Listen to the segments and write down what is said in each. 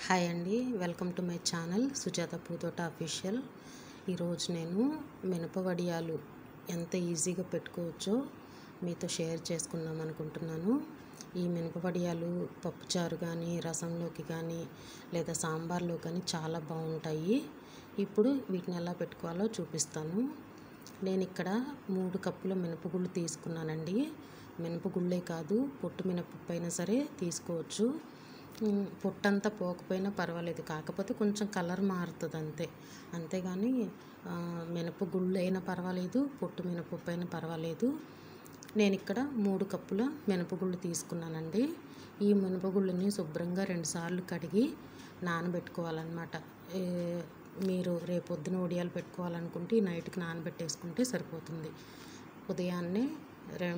Hi అండి, welcome to my channel Sujatha Poothota official. ఈరోజు నేను మినప వడియాలు ఎంత ఈజీగా పెట్టుకోవచ్చో మీతో షేర్ చేసుకుందాం అనుకుంటున్నాను. ఈ మినప వడియాలు పప్పుచారు కానీ, రసంలోకి కానీ, లేదా సాంబార్లో కానీ చాలా బాగుంటాయి. ఇప్పుడు వీటిని ఎలా పెట్టుకోవాలో చూపిస్తాను. నేను ఇక్కడ 3 కప్పుల మినపగుళ్ళు తీసుకున్నానండి. మినపగుళ్ళే కాదు, పొట్టు మినపప్పు అయినా సరే తీసుకోవచ్చు. పొట్టంతా పోకపోయినా పర్వాలేదు, కాకపోతే కొంచెం కలర్ మారుతుంది అంతేగాని మినపగుళ్ళు అయినా పర్వాలేదు, పొట్టు మినపప్పు అయినా పర్వాలేదు. నేను ఇక్కడ 3 కప్పుల మినపగుళ్ళు తీసుకున్నానండి. ఈ మినపగుళ్ళని శుభ్రంగా 2 సార్లు కడిగి నానబెట్టుకోవాలన్నమాట. మీరు రేపొద్దున వడియాలు పెట్టుకోవాలనుకుంటే నైట్కి నానబెట్టేసుకుంటే సరిపోతుంది. ఉదయాన్నే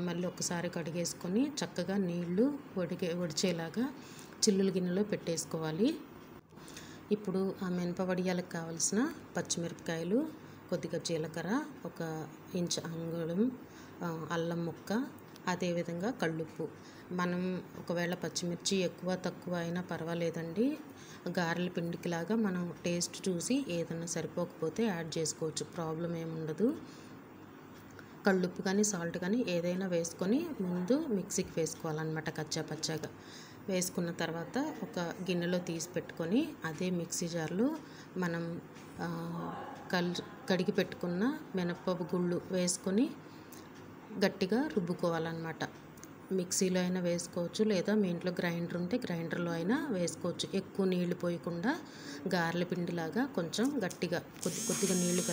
మళ్ళీ ఒకసారి కడిగేసుకొని చక్కగా నీళ్లు వడిచేలాగా చిల్లుల గిన్నెలో పెట్టేసుకోవాలి. ఇప్పుడు ఆ మినప వడియాలకు కావలసిన పచ్చిమిరపకాయలు, కొద్దిగా జీలకర్ర, 1 ఇంచు అంగుళం అల్లం ముక్క, అదేవిధంగా కళ్ళుప్పు. మనం ఒకవేళ పచ్చిమిర్చి ఎక్కువ తక్కువ అయినా పర్వాలేదండి. గారెల పిండికిలాగా మనం టేస్ట్ చూసి ఏదైనా సరిపోకపోతే యాడ్ చేసుకోవచ్చు, ప్రాబ్లం ఏముండదు. కళ్ళుప్పు కానీ సాల్ట్ కానీ ఏదైనా వేసుకొని ముందు మిక్సీకి వేసుకోవాలన్నమాట. కచ్చాపచ్చాగా వేసుకున్న తర్వాత ఒక గిన్నెలో తీసి పెట్టుకొని అదే మిక్సీ జార్లో మనం కడిగి పెట్టుకున్న మినపప్పు గుళ్ళు వేసుకొని గట్టిగా రుబ్బుకోవాలన్నమాట. మిక్సీలో అయినా వేసుకోవచ్చు, లేదా మీ ఇంట్లో గ్రైండర్ ఉంటే గ్రైండర్లో అయినా వేసుకోవచ్చు. ఎక్కువ నీళ్లు పోయకుండా గారెల పిండిలాగా కొంచెం గట్టిగా కొద్దిగా నీళ్లు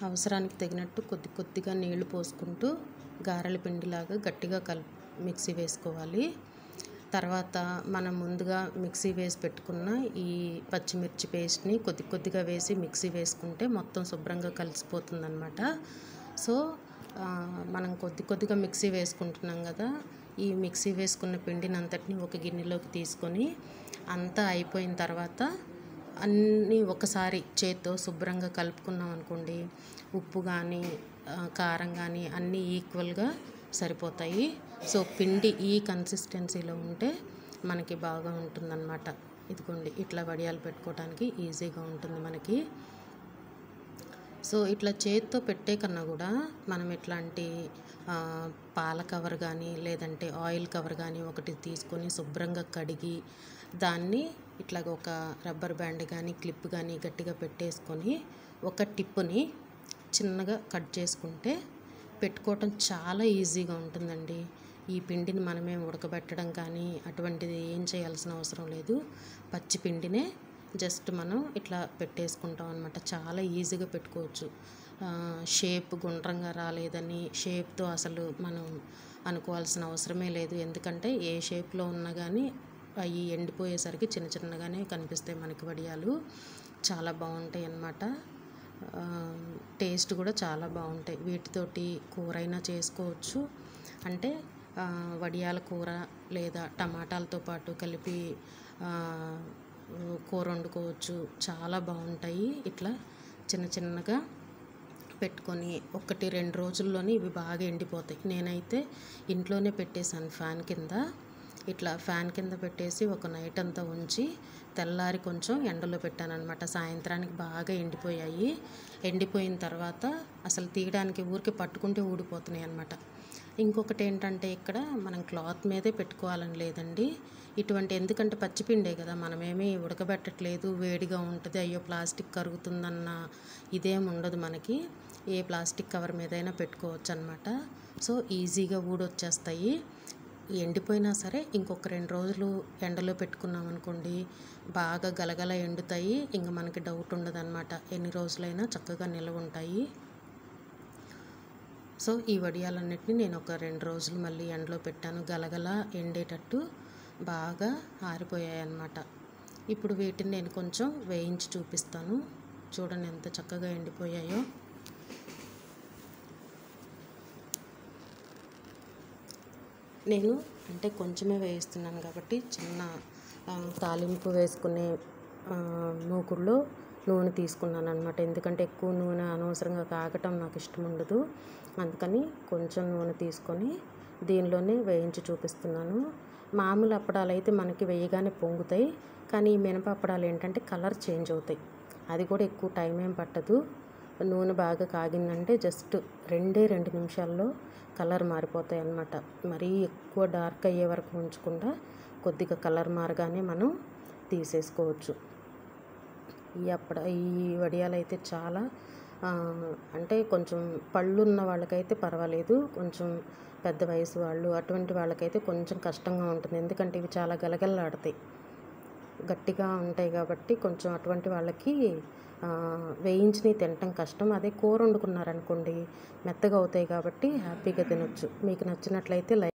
అవసరానికి తగినట్టు కొద్దిగా నీళ్లు పోసుకుంటూ గారెల పిండిలాగా గట్టిగా మిక్సీ వేసుకోవాలి. తర్వాత మనం ముందుగా మిక్సీ వేసి పెట్టుకున్న ఈ పచ్చిమిర్చి పేస్ట్ని కొద్దిగా వేసి మిక్సీ వేసుకుంటే మొత్తం శుభ్రంగా కలిసిపోతుందన్నమాట. సో మనం కొద్దిగా మిక్సీ వేసుకుంటున్నాం కదా, ఈ మిక్సీ వేసుకున్న పిండిని అంతటిని ఒక గిన్నెలోకి తీసుకొని అంతా అయిపోయిన తర్వాత అన్నీ ఒకసారి చేత్తో శుభ్రంగా కలుపుకున్నాం అనుకోండి, ఉప్పు కానీ కారం కానీ అన్నీ ఈక్వల్గా సరిపోతాయి. సో పిండి ఈ కన్సిస్టెన్సీలో ఉంటే మనకి బాగా ఉంటుందన్నమాట. ఇదిగోండి, ఇట్లా వడియాలు పెట్టుకోవడానికి ఈజీగా ఉంటుంది మనకి. సో ఇట్లా చేత్తో పెట్టే కన్నా కూడా మనం ఇట్లాంటి పాల కవర్ కానీ లేదంటే ఆయిల్ కవర్ కానీ ఒకటి తీసుకొని శుభ్రంగా కడిగి దాన్ని ఇట్లాగ ఒక రబ్బర్ బ్యాండ్ కానీ క్లిప్ కానీ గట్టిగా పెట్టేసుకొని ఒక టిప్పుని చిన్నగా కట్ చేసుకుంటే పెట్టుకోవటం చాలా ఈజీగా ఉంటుందండి. ఈ పిండిని మనమే ఉడకబెట్టడం కానీ అటువంటిది ఏం చేయాల్సిన అవసరం లేదు. పచ్చి పిండినే జస్ట్ మనం ఇట్లా పెట్టేసుకుంటాం అనమాట. చాలా ఈజీగా పెట్టుకోవచ్చు. షేప్ గుండ్రంగా రాలేదని షేప్తో అసలు మనం అనుకోవాల్సిన అవసరమే లేదు. ఎందుకంటే ఏ షేప్లో ఉన్నా కానీ అవి ఎండిపోయేసరికి చిన్నగానే కనిపిస్తాయి మనకి వడియాలు. చాలా బాగుంటాయి అన్నమాట. టేస్ట్ కూడా చాలా బాగుంటాయి. వీటితోటి కూర అయినా చేసుకోవచ్చు. అంటే వడియాల కూర లేదా టమాటాలతో పాటు కలిపి కూర వండుకోవచ్చు. చాలా బాగుంటాయి. ఇట్లా చిన్నగా పెట్టుకొని 1-2 రోజుల్లోనే ఇవి బాగా ఎండిపోతాయి. నేనైతే ఇంట్లోనే పెట్టేశాను ఫ్యాన్ కింద. ఇట్లా ఫ్యాన్ కింద పెట్టేసి ఒక నైట్ అంతా ఉంచి తెల్లారి కొంచెం ఎండలో పెట్టానన్నమాట. సాయంత్రానికి బాగా ఎండిపోయాయి. ఎండిపోయిన తర్వాత అసలు తీయడానికి ఊరికి పట్టుకుంటే ఊడిపోతున్నాయి అన్నమాట. ఇంకొకటి ఏంటంటే ఇక్కడ మనం క్లాత్ మీదే పెట్టుకోవాలని లేదండి. ఎందుకంటే పచ్చిపిండే కదా, మనమేమీ ఉడకబెట్టట్లేదు, వేడిగా ఉంటుంది, అయ్యో ప్లాస్టిక్ కరుగుతుందన్న ఇదేం ఉండదు మనకి. ఏ ప్లాస్టిక్ కవర్ మీదైనా పెట్టుకోవచ్చు అన్నమాట. సో ఈజీగా ఊడొచ్చేస్తాయి. ఎండిపోయినా సరే ఇంకొక 2 రోజులు ఎండలో పెట్టుకున్నాం అనుకోండి, బాగా గలగల ఎండుతాయి. ఇంకా మనకి డౌట్ ఉండదు అన్నమాట, ఎన్ని రోజులైనా చక్కగా నిల్వ ఉంటాయి. సో ఈ వడియాలన్నిటిని నేను ఒక 2 రోజులు మళ్ళీ ఎండలో పెట్టాను. గలగల ఎండేటట్టు బాగా ఆరిపోయాయి అన్నమాట. ఇప్పుడు వీటిని నేను కొంచెం వేయించి చూపిస్తాను. చూడండి ఎంత చక్కగా ఎండిపోయాయో. నేను అంటే కొంచెమే వేయిస్తున్నాను కాబట్టి చిన్న తాలింపు వేసుకునే మూకుడులో నూనె తీసుకున్నాను అనమాట. ఎందుకంటే ఎక్కువ నూనె అనవసరంగా కాగటం నాకు ఇష్టం ఉండదు. అందుకని కొంచెం నూనె తీసుకొని దీనిలోనే వేయించి చూపిస్తున్నాను. మామూలు అప్పడాలు అయితే మనకి వేయగానే పొంగుతాయి, కానీ ఈ మినప అప్పడాలు ఏంటంటే కలర్ చేంజ్ అవుతాయి. అది కూడా ఎక్కువ టైం ఏం పట్టదు. నూనె బాగా కాగిందంటే జస్ట్ 2 నిమిషాల్లో కలర్ మారిపోతాయి అన్నమాట. మరీ ఎక్కువ డార్క్ అయ్యే వరకు ఉంచకుండా కొద్దిగా కలర్ మారగానే మనం తీసేసుకోవచ్చు. ఈ వడియాలు అయితే చాలా అంటే కొంచెం పళ్ళు ఉన్న వాళ్ళకైతే పర్వాలేదు, కొంచెం పెద్ద వయసు వాళ్ళు అటువంటి వాళ్ళకైతే కొంచెం కష్టంగా ఉంటుంది. ఎందుకంటే ఇవి చాలా గలగలలాడతాయి, గట్టిగా ఉంటాయి కాబట్టి కొంచెం అటువంటి వాళ్ళకి వేయించినవి తినటం కష్టం. అదే కూర వండుకున్నారనుకోండి మెత్తగా అవుతాయి కాబట్టి హ్యాపీగా తినొచ్చు. మీకు నచ్చినట్లయితే